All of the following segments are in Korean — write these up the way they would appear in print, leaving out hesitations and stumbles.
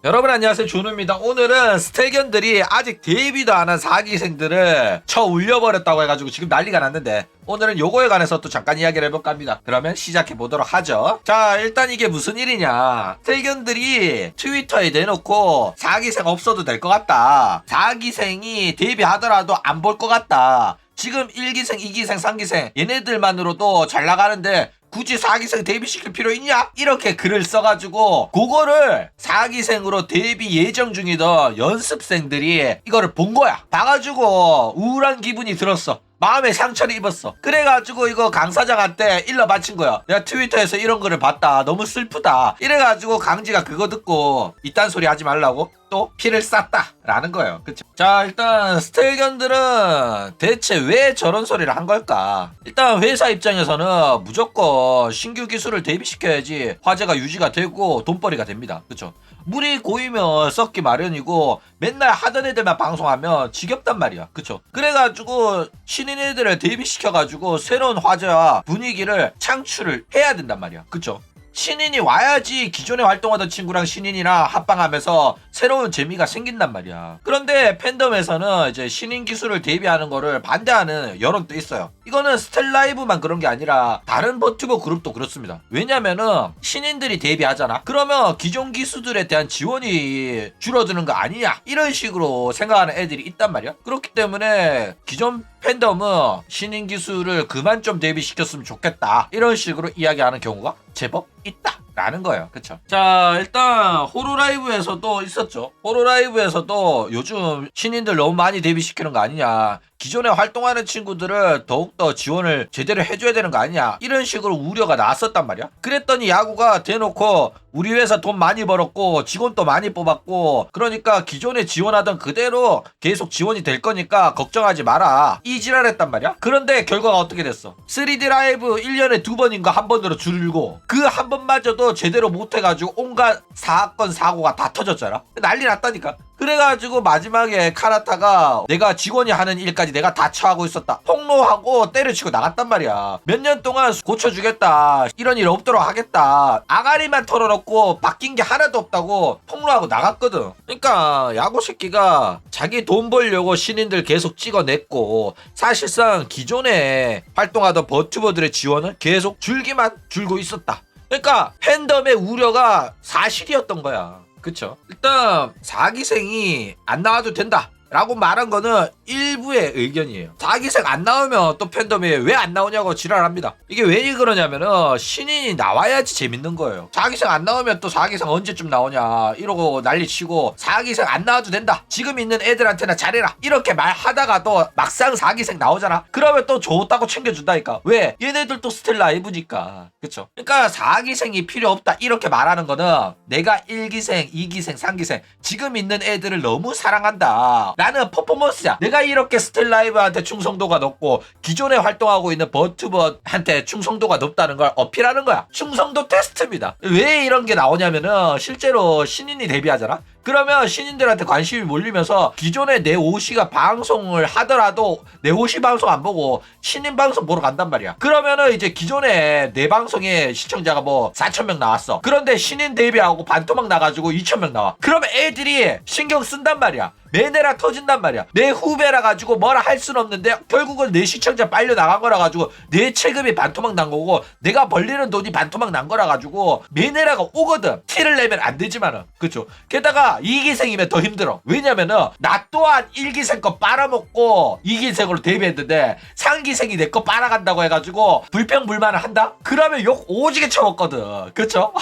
여러분 안녕하세요, 준우입니다. 오늘은 스텔견들이 아직 데뷔도 안 한 4기생들을 쳐 울려버렸다고 해가지고 지금 난리가 났는데, 오늘은 요거에 관해서 또 잠깐 이야기를 해볼까 합니다. 그러면 시작해보도록 하죠. 자, 일단 이게 무슨 일이냐, 스텔견들이 트위터에 내놓고 4기생 없어도 될 것 같다, 4기생이 데뷔하더라도 안 볼 것 같다, 지금 1기생, 2기생, 3기생 얘네들만으로도 잘 나가는데 굳이 4기생 데뷔시킬 필요 있냐? 이렇게 글을 써가지고 그거를 4기생으로 데뷔 예정 중이던 연습생들이 이거를 본 거야. 봐가지고 우울한 기분이 들었어. 마음에 상처를 입었어. 그래가지고 이거 강사장한테 일러 바친 거야. 내가 트위터에서 이런 거를 봤다, 너무 슬프다. 이래가지고 강지가 그거 듣고 이딴 소리 하지 말라고 또 피를 쌌다 라는 거예요. 그쵸? 자, 일단 스텔견들은 대체 왜 저런 소리를 한 걸까? 일단 회사 입장에서는 무조건 신규 기술을 데뷔시켜야지 화제가 유지가 되고 돈벌이가 됩니다. 그쵸? 물이 고이면 썩기 마련이고 맨날 하던 애들만 방송하면 지겹단 말이야. 그쵸? 그래가지고 신인 애들을 데뷔시켜가지고 새로운 화제와 분위기를 창출을 해야 된단 말이야. 그쵸? 신인이 와야지 기존에 활동하던 친구랑 신인이랑 합방하면서 새로운 재미가 생긴단 말이야. 그런데 팬덤에서는 이제 신인 기술을 데뷔하는 거를 반대하는 여론도 있어요. 이거는 스텔라이브만 그런 게 아니라 다른 버튜버 그룹도 그렇습니다. 왜냐면은 신인들이 데뷔하잖아. 그러면 기존 기수들에 대한 지원이 줄어드는 거 아니냐, 이런 식으로 생각하는 애들이 있단 말이야. 그렇기 때문에 기존 팬덤은 신인 기술을 그만 좀 데뷔시켰으면 좋겠다, 이런 식으로 이야기하는 경우가 제법 있다 라는 거예요. 그쵸? 자, 일단 호로라이브에서도 있었죠. 호로라이브에서도 요즘 신인들 너무 많이 데뷔시키는 거 아니냐, 기존에 활동하는 친구들을 더욱더 지원을 제대로 해줘야 되는 거 아니냐, 이런 식으로 우려가 나왔었단 말이야. 그랬더니 야구가 대놓고 우리 회사 돈 많이 벌었고 직원도 많이 뽑았고 그러니까 기존에 지원하던 그대로 계속 지원이 될 거니까 걱정하지 마라, 이 지랄했단 말이야. 그런데 결과가 어떻게 됐어? 3D 라이브 1년에 2번인가 한 번으로 줄고 그 한 번마저도 제대로 못해가지고 온갖 사건 사고가 다 터졌잖아. 난리 났다니까. 그래가지고 마지막에 카라타가 내가 직원이 하는 일까지 내가 다 처하고 있었다, 폭로하고 때려치고 나갔단 말이야. 몇 년 동안 고쳐주겠다, 이런 일 없도록 하겠다, 아가리만 털어놓고 바뀐 게 하나도 없다고 폭로하고 나갔거든. 그러니까 야구 새끼가 자기 돈 벌려고 신인들 계속 찍어냈고 사실상 기존에 활동하던 버튜버들의 지원은 계속 줄고 있었다. 그러니까 팬덤의 우려가 사실이었던 거야. 그쵸? 일단 4기생이 안 나와도 된다 라고 말한 거는 일부의 의견이에요. 4기생 안 나오면 또 팬덤이 왜 안 나오냐고 지랄합니다. 이게 왜 그러냐면은 신인이 나와야지 재밌는 거예요. 4기생 안 나오면 또 4기생 언제쯤 나오냐 이러고 난리치고 4기생 안 나와도 된다, 지금 있는 애들한테나 잘해라, 이렇게 말하다가도 막상 4기생 나오잖아. 그러면 또 좋다고 챙겨준다니까. 왜? 얘네들 또 스텔 라이브니까. 그쵸? 그러니까 4기생이 필요 없다 이렇게 말하는 거는 내가 1기생, 2기생, 3기생 지금 있는 애들을 너무 사랑한다 라는 퍼포먼스야. 내가 이렇게 스텔라이브한테 충성도가 높고 기존에 활동하고 있는 버튜버한테 충성도가 높다는 걸 어필하는 거야. 충성도 테스트입니다. 왜 이런 게 나오냐면은 실제로 신인이 데뷔하잖아. 그러면 신인들한테 관심이 몰리면서 기존에 내 오시가 방송을 하더라도 내 오시 방송 안 보고 신인 방송 보러 간단 말이야. 그러면은 이제 기존에 내 방송에 시청자가 뭐 4,000명 나왔어. 그런데 신인 데뷔하고 반토막 나가지고 2,000명 나와. 그러면 애들이 신경 쓴단 말이야. 매네라 터진단 말이야. 내 후배라 가지고 뭐라 할 순 없는데 결국은 내 시청자 빨려 나간 거라 가지고 내 체급이 반토막 난 거고 내가 벌리는 돈이 반토막 난 거라 가지고 매네라가 오거든. 티를 내면 안 되지만은. 그쵸? 게다가 2기생이면 더 힘들어. 왜냐면은 나 또한 1기생 거 빨아먹고 2기생으로 데뷔했는데 3기생이 내 거 빨아간다고 해가지고 불평불만을 한다? 그러면 욕 오지게 쳐먹거든. 그쵸?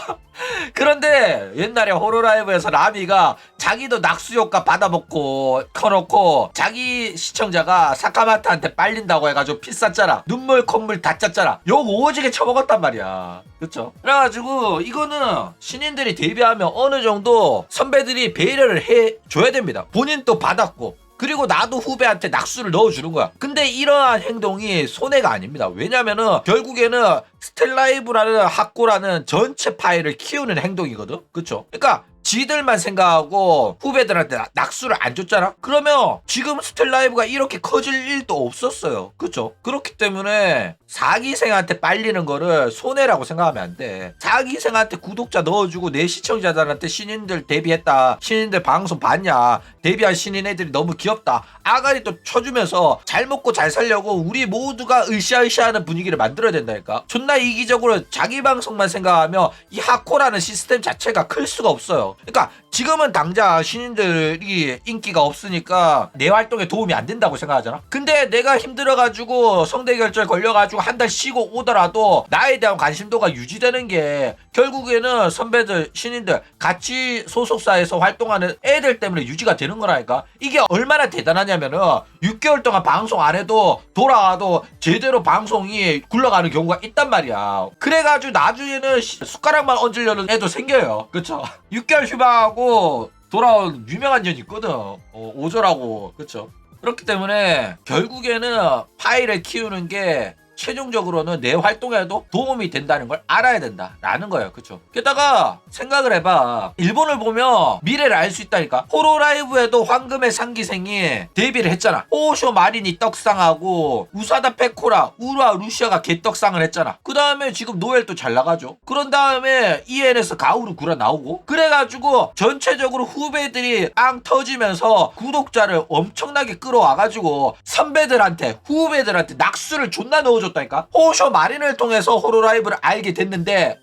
그런데 옛날에 호로라이브에서 라미가 자기도 낙수효과 받아먹고 커놓고 자기 시청자가 사카마타한테 빨린다고 해가지고 피 쌌잖아. 눈물 콧물 다 짰잖아. 욕 오지게 쳐먹었단 말이야. 그쵸? 그래가지고 이거는 신인들이 데뷔하면 어느 정도 선배들이 배려를 해줘야 됩니다. 본인도 받았고 그리고 나도 후배한테 낙수를 넣어주는 거야. 근데 이러한 행동이 손해가 아닙니다. 왜냐면은 결국에는 스텔라이브라는 학고라는 전체 파일을 키우는 행동이거든. 그쵸? 그러니까 지들만 생각하고 후배들한테 낙수를 안 줬잖아? 그러면 지금 스텔라이브가 이렇게 커질 일도 없었어요. 그쵸? 그렇기 때문에 4기생한테 빨리는 거를 손해라고 생각하면 안 돼. 4기생한테 구독자 넣어주고 내 시청자들한테 신인들 데뷔했다, 신인들 방송 봤냐, 데뷔한 신인 애들이 너무 귀엽다, 아가리 또 쳐주면서 잘 먹고 잘 살려고 우리 모두가 으쌰으쌰하는 분위기를 만들어야 된다니까. 존나 이기적으로 자기 방송만 생각하면 이 하코라는 시스템 자체가 클 수가 없어요. 그러니까 지금은 당장 신인들이 인기가 없으니까 내 활동에 도움이 안 된다고 생각하잖아. 근데 내가 힘들어가지고 성대결절 걸려가지고 한 달 쉬고 오더라도 나에 대한 관심도가 유지되는 게 결국에는 선배들, 신인들, 같이 소속사에서 활동하는 애들 때문에 유지가 되는 거라니까. 이게 얼마나 대단하냐면은 6개월 동안 방송 안 해도 돌아와도 제대로 방송이 굴러가는 경우가 있단 말이야. 그래가지고 나중에는 숟가락만 얹으려는 애도 생겨요. 그쵸? 6개월 휴방하고 돌아온 유명한 년이 있거든. 오절하고. 그쵸? 그렇기 때문에 결국에는 파일을 키우는 게 최종적으로는 내 활동에도 도움이 된다는 걸 알아야 된다라는 거예요. 그쵸? 게다가 생각을 해봐. 일본을 보면 미래를 알 수 있다니까. 호로라이브에도 황금의 상기생이 데뷔를 했잖아. 호쇼 마린이 떡상하고 우사다 페코라, 우라 루시아가 개떡상을 했잖아. 그 다음에 지금 노엘도 잘 나가죠. 그런 다음에 EN에서 가오루 구라 나오고, 그래가지고 전체적으로 후배들이 빵 터지면서 구독자를 엄청나게 끌어와가지고 선배들한테, 후배들한테 낙수를 존나 넣어줬다니까. 호쇼 마린을 통해서 호로라이브를 알게 됐는데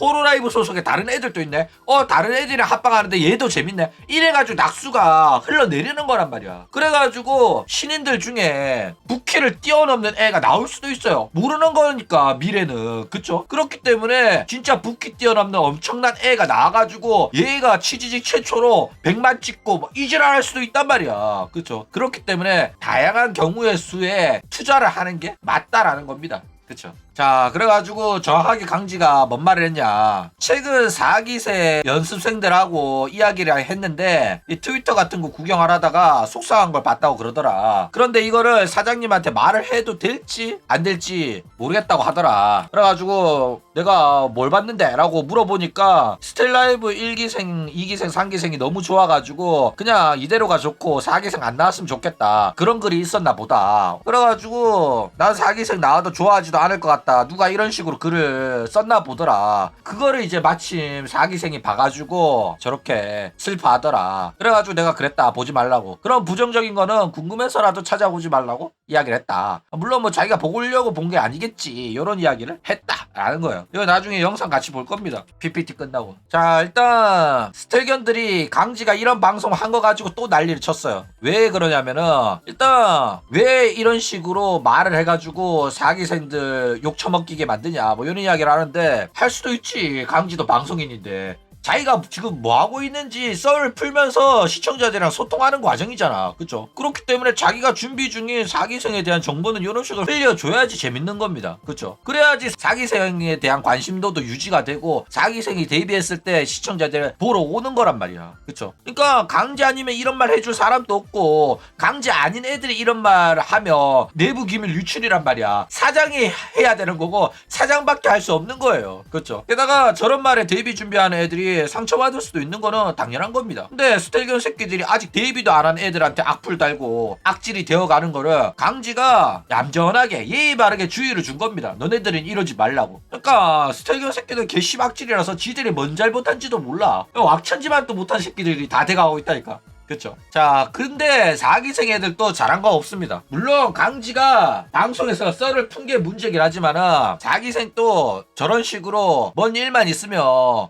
호로라이브 소속에 다른 애들도 있네. 다른 애들이랑 합방하는데 얘도 재밌네. 이래가지고 낙수가 흘러내리는 거란 말이야. 그래가지고 신인들 중에 부키를 뛰어넘는 애가 나올 수도 있어요. 모르는 거니까 미래는. 그쵸? 그렇기 때문에 진짜 부키 뛰어넘는 엄청난 애가 나와가지고 얘가 치지직 최초로 100만 찍고 뭐 이지랄 할 수도 있단 말이야. 그쵸? 그렇기 때문에 다양한 경우의 수에 투자를 하는 게 맞다라는 겁니다. 그쵸? 자, 그래가지고 정확하게 강지가 뭔 말을 했냐. 최근 4기세 연습생들하고 이야기를 했는데 이 트위터 같은 거 구경하다가 속상한 걸 봤다고 그러더라. 그런데 이거를 사장님한테 말을 해도 될지 안 될지 모르겠다고 하더라. 그래가지고 내가 뭘 봤는데? 라고 물어보니까 스텔라이브 1기생, 2기생, 3기생이 너무 좋아가지고 그냥 이대로가 좋고 4기생 안 나왔으면 좋겠다. 그런 글이 있었나 보다. 그래가지고 난 4기생 나와도 좋아하지도 않을 것 같다. 누가 이런 식으로 글을 썼나 보더라. 그거를 이제 마침 4기생이 봐가지고 저렇게 슬퍼하더라. 그래가지고 내가 그랬다. 보지 말라고. 그런 부정적인 거는 궁금해서라도 찾아보지 말라고 이야기를 했다. 물론 뭐 자기가 보려고 본 게 아니겠지. 이런 이야기를 했다. 라는 거예요. 이거 나중에 영상 같이 볼 겁니다. PPT 끝나고. 자, 일단 스텔견들이 강지가 이런 방송 한 거 가지고 또 난리를 쳤어요. 왜 그러냐면은 일단 왜 이런 식으로 말을 해가지고 4기생들 욕 처먹기게 만드냐 뭐 이런 이야기를 하는데, 할 수도 있지. 강지도 방송인인데 자기가 지금 뭐 하고 있는지 썰을 풀면서 시청자들이랑 소통하는 과정이잖아. 그쵸? 그렇기 때문에 자기가 준비 중인 4기생에 대한 정보는 이런 식으로 흘려줘야지 재밌는 겁니다. 그쵸? 그래야지 4기생에 대한 관심도도 유지가 되고 4기생이 데뷔했을 때 시청자들 보러 오는 거란 말이야. 그쵸? 그러니까 강제 아니면 이런 말 해줄 사람도 없고, 강제 아닌 애들이 이런 말 하면 내부 기밀 유출이란 말이야. 사장이 해야 되는 거고 사장밖에 할 수 없는 거예요. 그쵸? 게다가 저런 말에 데뷔 준비하는 애들이 상처받을 수도 있는 거는 당연한 겁니다. 근데 스텔견 새끼들이 아직 데뷔도 안 한 애들한테 악플 달고 악질이 되어가는 거를 강지가 얌전하게 예의 바르게 주의를 준 겁니다. 너네들은 이러지 말라고. 그러니까 스텔견 새끼들 개씨 악질이라서 지들이 뭔 잘못한지도 몰라. 악천지만 또 못한 새끼들이 다 돼가고 있다니까. 그쵸? 자, 근데 4기생 애들도 잘한 거 없습니다. 물론 강지가 방송에서 썰을 푼 게 문제긴 하지만은 4기생 또 저런 식으로 뭔 일만 있으면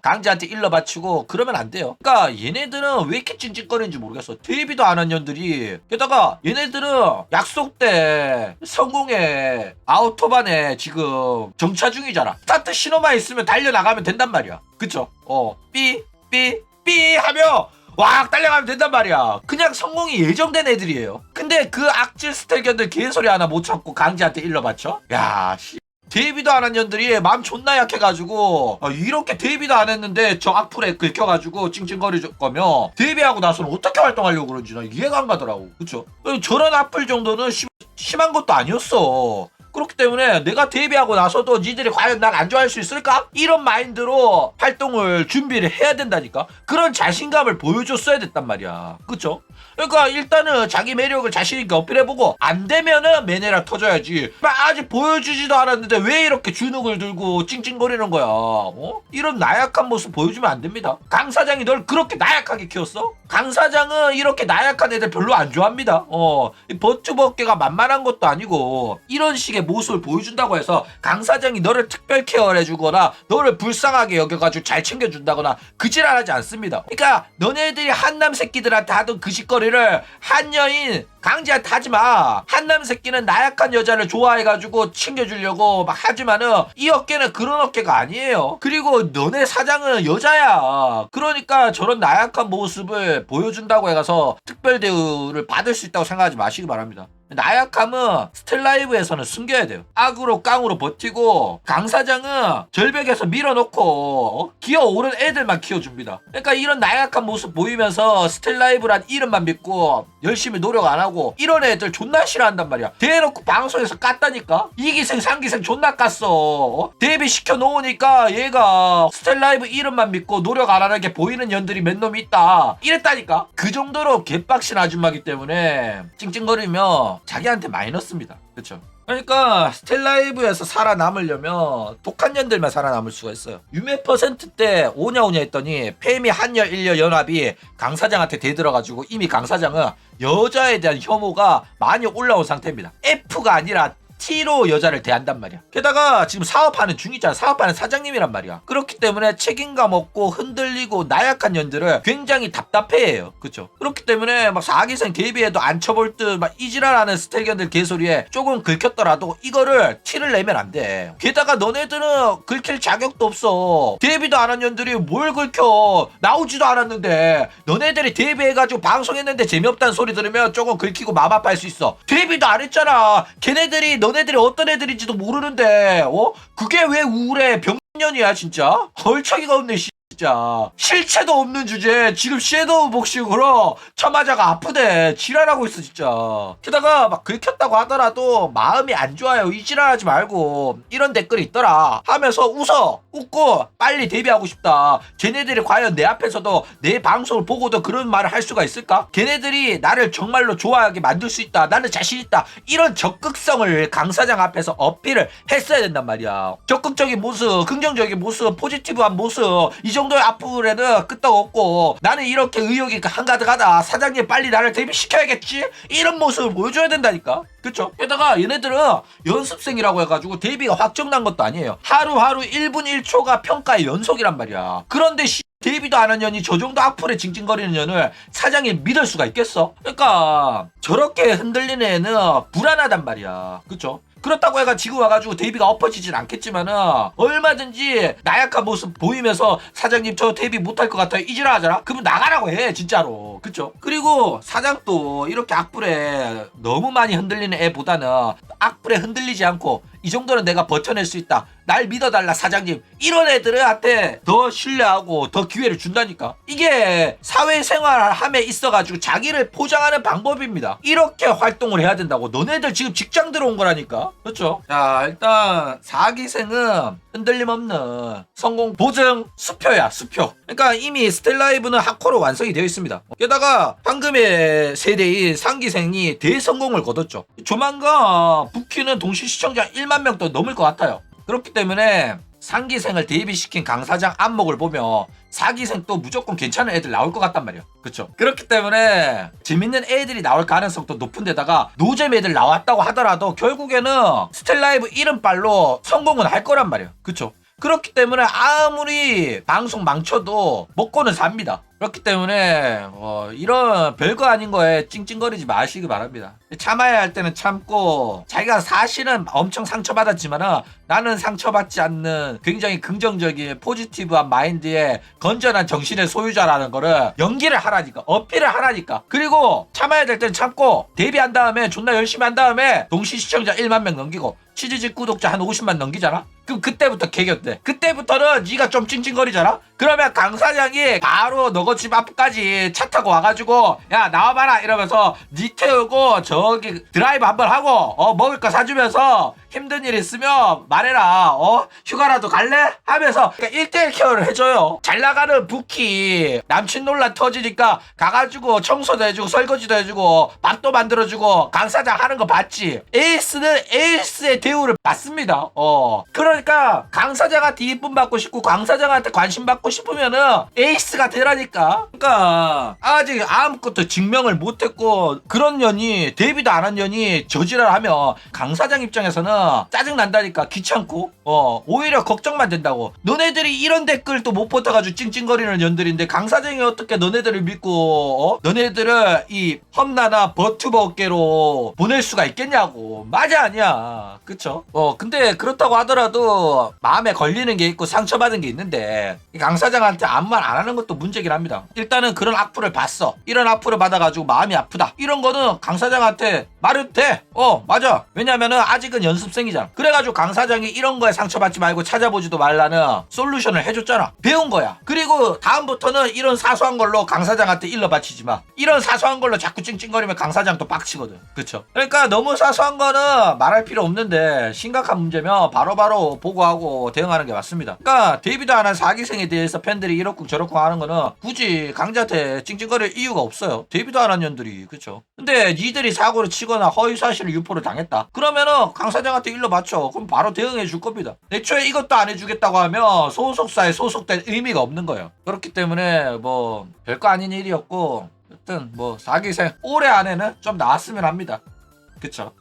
강지한테 일러 바치고 그러면 안 돼요. 그러니까 얘네들은 왜 이렇게 찡찡거리는지 모르겠어. 데뷔도 안 한 년들이. 게다가 얘네들은 약속 때 성공에 아우토반에 지금 정차 중이잖아. 스타트 신호만 있으면 달려나가면 된단 말이야. 그쵸? 삐 하며 왁 달려가면 된단 말이야. 그냥 성공이 예정된 애들이에요. 근데 그 악질 스텔견들 개소리 하나 못 참고 강지한테 일러 바쳐? 야, 씨. 데뷔도 안 한 년들이 마음 존나 약해가지고 이렇게 데뷔도 안 했는데 저 악플에 긁혀가지고 찡찡거릴 거면 데뷔하고 나서는 어떻게 활동하려고 그런지 나 이해가 안 가더라고. 그쵸? 저런 악플 정도는 심한 것도 아니었어. 그렇기 때문에 내가 데뷔하고 나서도 니들이 과연 날 안 좋아할 수 있을까? 이런 마인드로 활동을 준비를 해야 된다니까. 그런 자신감을 보여줬어야 됐단 말이야. 그쵸? 그러니까 일단은 자기 매력을 자신있게 어필해보고 안 되면은 매네랑 터져야지. 아직 보여주지도 않았는데 왜 이렇게 주눅을 들고 찡찡거리는 거야? 이런 나약한 모습 보여주면 안 됩니다. 강 사장이 널 그렇게 나약하게 키웠어? 강 사장은 이렇게 나약한 애들 별로 안 좋아합니다. 버튜버계가 만만한 것도 아니고 이런 식의 모습을 보여준다고 해서 강 사장이 너를 특별 케어를 해주거나 너를 불쌍하게 여겨가지고 잘 챙겨준다거나 그 지랄하지 않습니다. 그러니까 너네들이 한남 새끼들한테 하던 그 짓거리를 한여인 강지한테 하지마. 한남 새끼는 나약한 여자를 좋아해가지고 챙겨주려고 막 하지만은 이 어깨는 그런 어깨가 아니에요. 그리고 너네 사장은 여자야. 그러니까 저런 나약한 모습을 보여준다고 해가서 특별 대우를 받을 수 있다고 생각하지 마시기 바랍니다. 나약함은 스텔라이브에서는 숨겨야 돼요. 악으로 깡으로 버티고 강 사장은 절벽에서 밀어놓고 기어오른 애들만 키워줍니다. 그러니까 이런 나약한 모습 보이면서 스텔라이브란 이름만 믿고 열심히 노력 안 하고 이런 애들 존나 싫어한단 말이야. 대놓고 방송에서 깠다니까. 2기생 3기생 존나 깠어. 데뷔 시켜놓으니까 얘가 스텔라이브 이름만 믿고 노력 안 하는 게 보이는 년들이 몇 놈이 있다 이랬다니까. 그 정도로 개빡신 아줌마기 때문에 찡찡거리면 자기한테 마이너스입니다. 그쵸? 그러니까 스텔라이브에서 살아남으려면 독한 년들만 살아남을 수가 있어요. 유메 퍼센트 때 오냐오냐 했더니 페미 한여 일여 연합이 강 사장한테 대들어가지고 이미 강 사장은 여자에 대한 혐오가 많이 올라온 상태입니다. F가 아니라 T로 여자를 대한단 말이야. 게다가 지금 사업하는 중이잖아. 사업하는 사장님이란 말이야. 그렇기 때문에 책임감 없고 흔들리고 나약한 년들을 굉장히 답답해해요. 그쵸? 그렇기 때문에 막 4기생 데뷔해도 안 쳐볼 듯 막 이지랄하는 스텔견들 개소리에 조금 긁혔더라도 이거를 티를 내면 안 돼. 게다가 너네들은 긁힐 자격도 없어. 데뷔도 안 한 년들이 뭘 긁혀. 나오지도 않았는데 너네들이 데뷔해가지고 방송했는데 재미없다는 소리 들으면 조금 긁히고 맘 아파할 수 있어. 데뷔도 안 했잖아. 걔네들이 너네들이 어떤 애들인지도 모르는데 그게 왜 우울해. 병년이야 진짜. 얼척이가 없네 진짜. 실체도 없는 주제에 지금 섀도우 복싱으로 처맞아가 아프대. 지랄하고 있어 진짜. 게다가 막 긁혔다고 하더라도 마음이 안 좋아요. 이 지랄하지 말고 이런 댓글이 있더라 하면서 웃고 빨리 데뷔하고 싶다. 쟤네들이 과연 내 앞에서도 내 방송을 보고도 그런 말을 할 수가 있을까? 걔네들이 나를 정말로 좋아하게 만들 수 있다. 나는 자신 있다. 이런 적극성을 강 사장 앞에서 어필을 했어야 된단 말이야. 적극적인 모습, 긍정적인 모습, 포지티브한 모습, 이 정도의 앞으로는 끄떡없고 나는 이렇게 의욕이 한가득하다. 사장님 빨리 나를 데뷔시켜야겠지? 이런 모습을 보여줘야 된다니까. 그쵸? 게다가 얘네들은 연습생이라고 해가지고 데뷔가 확정난 것도 아니에요. 하루하루 1분 1초가 평가의 연속이란 말이야. 그런데 데뷔도 안 한 년이 저 정도 악플에 징징거리는 년을 사장이 믿을 수가 있겠어? 그러니까 저렇게 흔들리는 애는 불안하단 말이야. 그쵸? 그렇다고 해가 지금 와가지고 데뷔가 엎어지진 않겠지만은 얼마든지 나약한 모습 보이면서 사장님 저 데뷔 못할 것 같아요 이지라 하잖아. 그러면 나가라고 해 진짜로. 그쵸? 그리고 사장도 이렇게 악플에 너무 많이 흔들리는 애보다는 악플에 흔들리지 않고 이 정도는 내가 버텨낼 수 있다. 날 믿어달라 사장님. 이런 애들한테 더 신뢰하고 더 기회를 준다니까. 이게 사회생활함에 있어가지고 자기를 포장하는 방법입니다. 이렇게 활동을 해야 된다고. 너네들 지금 직장 들어온 거라니까. 그렇죠? 자 일단 4기생은 흔들림 없는 성공 보증 수표야 수표. 그러니까 이미 스텔라이브는 하코로 완성이 되어 있습니다. 게다가 방금의 세대인 3기생이 대성공을 거뒀죠. 조만간 부키는 동시 시청자 1만 명도 넘을 것 같아요. 그렇기 때문에 3기생을 데뷔시킨 강 사장 안목을 보면 4기생 또 무조건 괜찮은 애들 나올 것 같단 말이야. 그쵸? 그렇기 때문에 재밌는 애들이 나올 가능성도 높은 데다가 노잼 애들 나왔다고 하더라도 결국에는 스텔라이브 이름빨로 성공은 할 거란 말이야. 그쵸? 그렇기 때문에 아무리 방송 망쳐도 먹고는 삽니다. 그렇기 때문에 이런 별거 아닌 거에 찡찡거리지 마시기 바랍니다. 참아야 할 때는 참고 자기가 사실은 엄청 상처받았지만은 나는 상처받지 않는 굉장히 긍정적인 포지티브한 마인드의 건전한 정신의 소유자라는 거를 연기를 하라니까, 어필을 하라니까. 그리고 참아야 될 땐 참고 데뷔한 다음에 존나 열심히 한 다음에 동시 시청자 1만 명 넘기고 치즈직 구독자 한 50만 넘기잖아? 그럼 그때부터 개겼대. 그때부터는 네가 좀 찡찡거리잖아? 그러면 강 사장이 바로 너거 집 앞까지 차 타고 와가지고 야 나와봐라 이러면서 니 태우고 저기 드라이브 한번 하고 먹을 거 사주면서 힘든 일 있으면 말해라. 휴가라도 갈래? 하면서 1대1 케어를 해줘요. 잘 나가는 부키 남친 논란 터지니까 가가지고 청소도 해주고 설거지도 해주고 밥도 만들어주고 강 사장 하는 거 봤지? 에이스는 에이스의 대우를 받습니다. 그러니까 강 사장한테 이쁨 받고 싶고 강 사장한테 관심 받고 싶으면은 에이스가 되라니까. 그러니까 아직 아무것도 증명을 못했고 그런 년이 데뷔도 안 한 년이 저지랄하면 강 사장 입장에서는 짜증 난다니까. 귀찮고 오히려 걱정만 된다고. 너네들이 이런 댓글도 못 버텨가지고 찡찡거리는 년들인데 강 사장이 어떻게 너네들을 믿고 너네들을 이 험나나 버튜버 업계로 보낼 수가 있겠냐고. 맞아 아니야. 그쵸? 근데 그렇다고 하더라도 마음에 걸리는 게 있고 상처받은 게 있는데 강 사장한테 아무 말 안 하는 것도 문제긴 합니다. 일단은 그런 악플을 봤어. 이런 악플을 받아가지고 마음이 아프다. 이런 거는 강 사장한테 말해도 돼. 맞아. 왜냐면은 아직은 연습생이잖아. 그래가지고 강 사장이 이런 거에 상처받지 말고 찾아보지도 말라는 솔루션을 해줬잖아. 배운 거야. 그리고 다음부터는 이런 사소한 걸로 강 사장한테 일러 바치지 마. 이런 사소한 걸로 자꾸 찡찡거리면 강 사장도 빡치거든. 그쵸? 그러니까 너무 사소한 거는 말할 필요 없는데 심각한 문제면 바로바로 보고하고 대응하는 게 맞습니다. 그러니까 데뷔도 안 한 사기생에 대해서 팬들이 이렇고 저렇고 하는 거는 굳이 강자한테 찡찡거릴 이유가 없어요. 데뷔도 안 한 년들이. 그쵸? 근데 니들이 사고를 치거나 허위사실을 유포를 당했다. 그러면은 강 사장한테 일러 바쳐. 그럼 바로 대응해 줄 겁니다. 애초에 이것도 안 해주겠다고 하면 소속사에 소속된 의미가 없는 거예요. 그렇기 때문에 뭐 별거 아닌 일이었고, 여튼 뭐 사기생 올해 안에는 좀 나았으면 합니다. 그쵸?